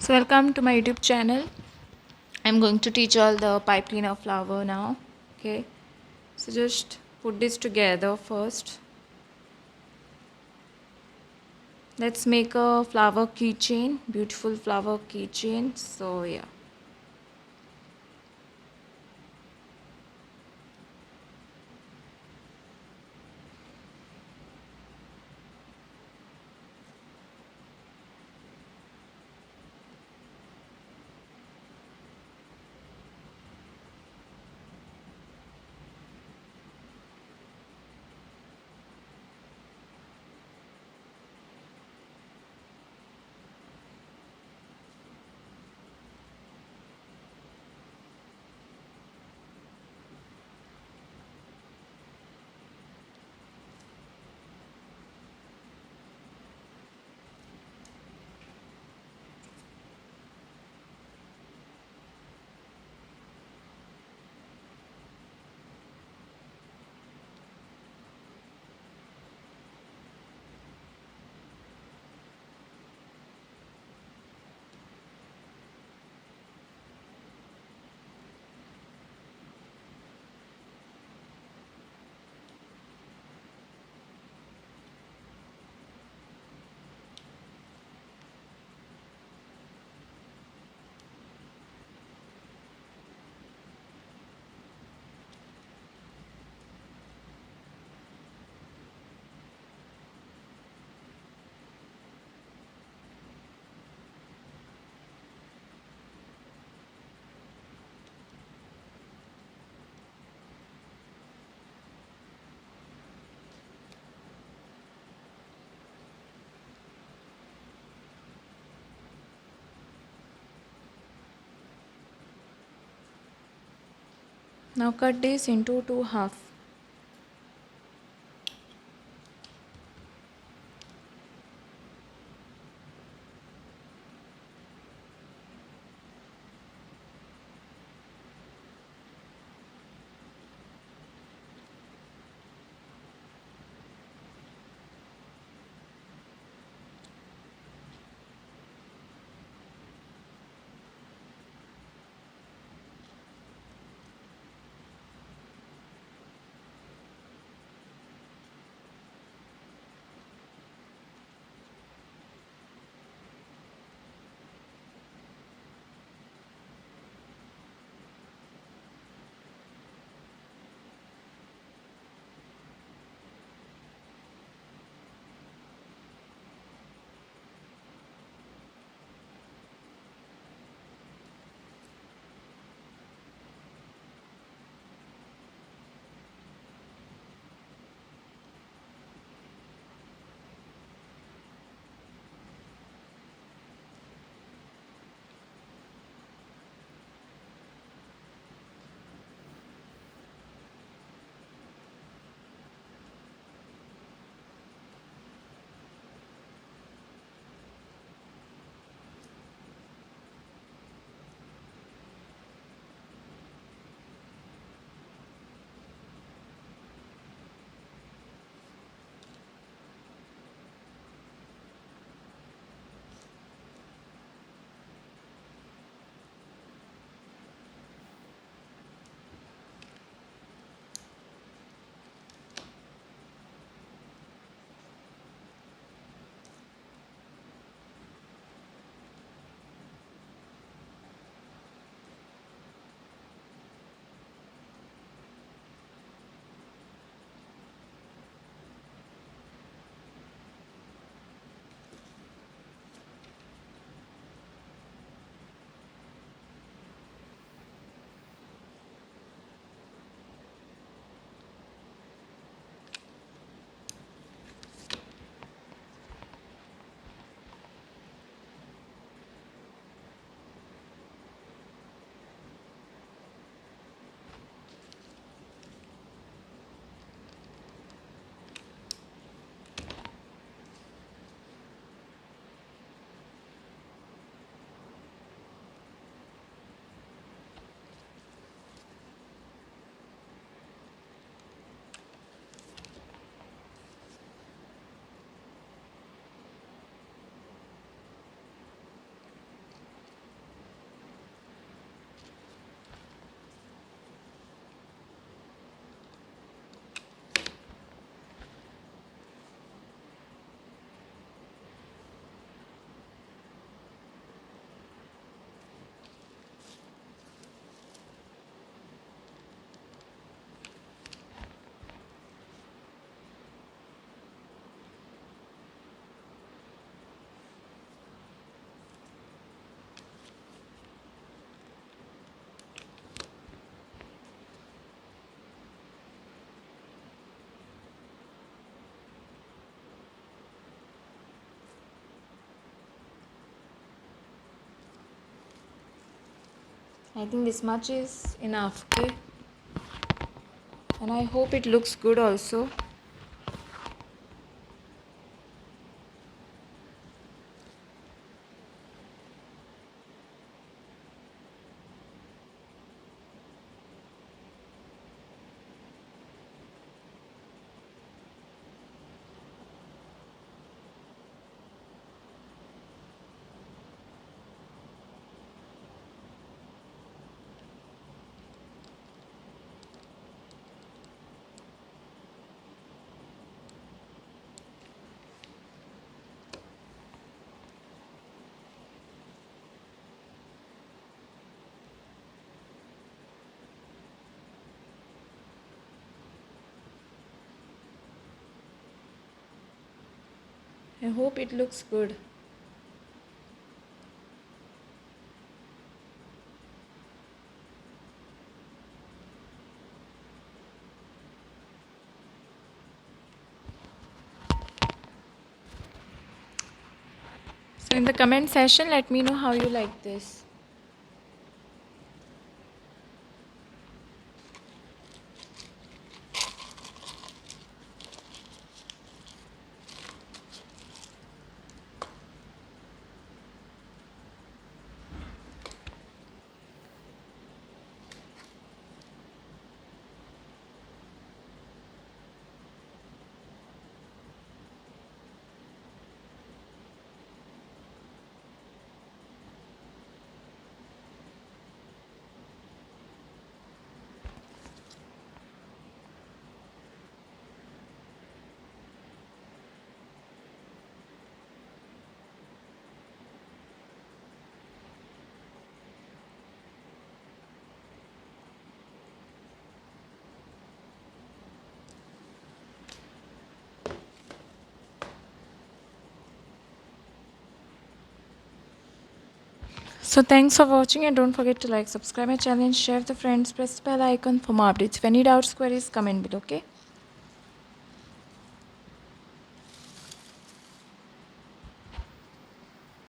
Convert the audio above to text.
So welcome to my YouTube channel. I'm going to teach all the pipe cleaner flower now. Okay, so just put this together first. Let's make a flower keychain, beautiful flower keychain. So yeah. Now cut this into two half. I think this much is enough, okay? And I hope it looks good also. I hope it looks good. So in the comment section, let me know how you like this. So thanks for watching, and don't forget to like, subscribe my channel, and share with the friends. Press the bell icon for more updates. If any doubts, queries, comment below. Okay.